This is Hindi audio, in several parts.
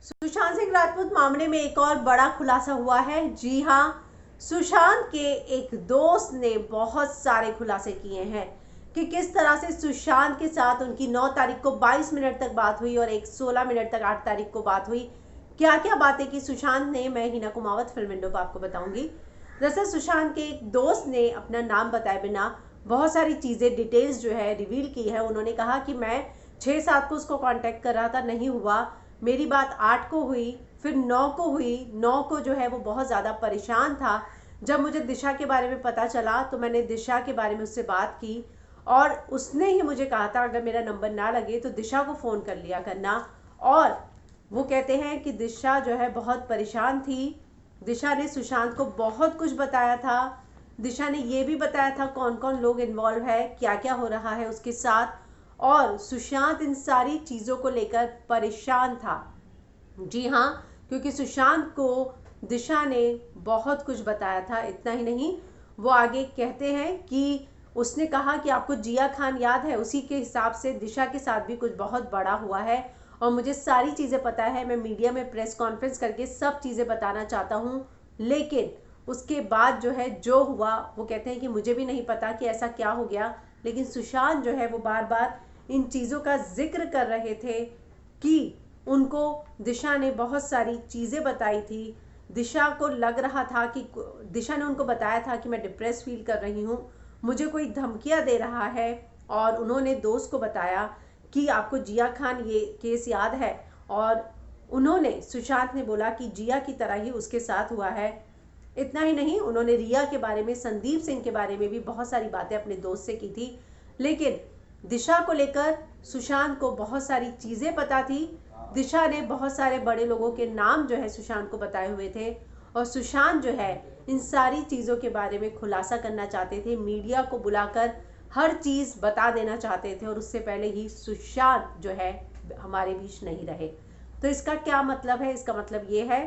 सुशांत सिंह राजपूत मामले में एक और बड़ा खुलासा हुआ है। जी हाँ, सुशांत के एक दोस्त ने बहुत सारे खुलासे किए हैं कि किस तरह से सुशांत के साथ उनकी 9 तारीख को 22 मिनट तक बात हुई और एक 16 मिनट तक 8 तारीख को बात हुई। क्या क्या बातें की सुशांत ने, मैं हिना कुमावत फिल्म विंडो पर आपको बताऊंगी। दरअसल सुशांत के एक दोस्त ने अपना नाम बताए बिना बहुत सारी चीज़ें, डिटेल्स जो है रिवील की है। उन्होंने कहा कि मैं 6-7 को उसको कांटेक्ट कर रहा था, नहीं हुआ। मेरी बात 8 को हुई, फिर 9 को हुई। 9 को जो है वो बहुत ज़्यादा परेशान था। जब मुझे दिशा के बारे में पता चला तो मैंने दिशा के बारे में उससे बात की और उसने ही मुझे कहा था अगर मेरा नंबर ना लगे तो दिशा को फ़ोन कर लिया करना। और वो कहते हैं कि दिशा जो है बहुत परेशान थी। दिशा ने सुशांत को बहुत कुछ बताया था। दिशा ने ये भी बताया था कौन कौन लोग इन्वॉल्व है, क्या क्या हो रहा है उसके साथ। और सुशांत इन सारी चीज़ों को लेकर परेशान था। जी हाँ, क्योंकि सुशांत को दिशा ने बहुत कुछ बताया था। इतना ही नहीं, वो आगे कहते हैं कि उसने कहा कि आपको जिया खान याद है, उसी के हिसाब से दिशा के साथ भी कुछ बहुत बड़ा हुआ है और मुझे सारी चीज़ें पता है। मैं मीडिया में प्रेस कॉन्फ्रेंस करके सब चीज़ें बताना चाहता हूँ, लेकिन उसके बाद जो है जो हुआ, वो कहते हैं कि मुझे भी नहीं पता कि ऐसा क्या हो गया। लेकिन सुशांत जो है वो बार बार इन चीज़ों का जिक्र कर रहे थे कि उनको दिशा ने बहुत सारी चीज़ें बताई थी। दिशा को लग रहा था कि दिशा ने उनको बताया था कि मैं डिप्रेस फील कर रही हूँ, मुझे कोई धमकियाँ दे रहा है। और उन्होंने दोस्त को बताया कि आपको जिया खान ये केस याद है, और उन्होंने सुशांत ने बोला कि जिया की तरह ही उसके साथ हुआ है। इतना ही नहीं, उन्होंने रिया के बारे में, संदीप सिंह के बारे में भी बहुत सारी बातें अपने दोस्त से की थी। लेकिन दिशा को लेकर सुशांत को बहुत सारी चीज़ें पता थी। दिशा ने बहुत सारे बड़े लोगों के नाम जो है सुशांत को बताए हुए थे और सुशांत जो है इन सारी चीज़ों के बारे में खुलासा करना चाहते थे, मीडिया को बुलाकर हर चीज़ बता देना चाहते थे और उससे पहले ही सुशांत जो है हमारे बीच नहीं रहे। तो इसका क्या मतलब है? इसका मतलब ये है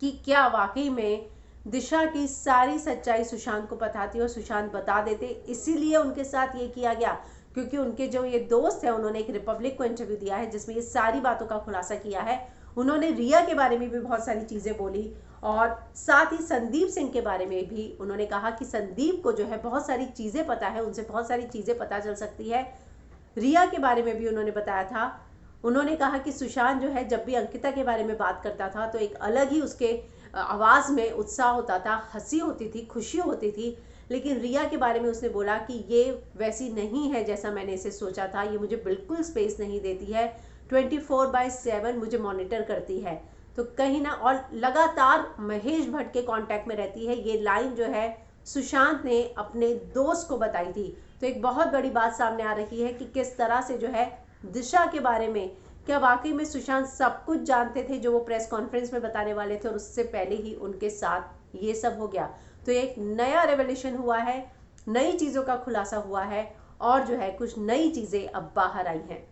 कि क्या वाकई में दिशा की सारी सच्चाई सुशांत को पता थी और सुशांत बता देते, इसीलिए उनके साथ ये किया गया। क्योंकि उनके जो ये दोस्त है, उन्होंने एक रिपब्लिक को इंटरव्यू दिया है जिसमें ये सारी बातों का खुलासा किया है। उन्होंने रिया के बारे में भी बहुत सारी चीज़ें बोली और साथ ही संदीप सिंह के बारे में भी उन्होंने कहा कि संदीप को जो है बहुत सारी चीज़ें पता है, उनसे बहुत सारी चीज़ें पता चल सकती है। रिया के बारे में भी उन्होंने बताया था। उन्होंने कहा कि सुशांत जो है जब भी अंकिता के बारे में बात करता था तो एक अलग ही उसके आवाज़ में उत्साह होता था, हंसी होती थी, खुशी होती थी। लेकिन रिया के बारे में उसने बोला कि ये वैसी नहीं है जैसा मैंने इसे सोचा था, ये मुझे बिल्कुल स्पेस नहीं देती है, 24/7 मुझे मॉनिटर करती है। तो कहीं ना, और लगातार महेश भट्ट के कांटेक्ट में रहती है। ये लाइन जो है सुशांत ने अपने दोस्त को बताई थी। तो एक बहुत बड़ी बात सामने आ रही है कि किस तरह से जो है दिशा के बारे में, क्या वाकई में सुशांत सब कुछ जानते थे जो वो प्रेस कॉन्फ्रेंस में बताने वाले थे और उससे पहले ही उनके साथ ये सब हो गया। तो एक नया रेवोल्यूशन हुआ है, नई चीज़ों का खुलासा हुआ है और जो है कुछ नई चीज़ें अब बाहर आई हैं।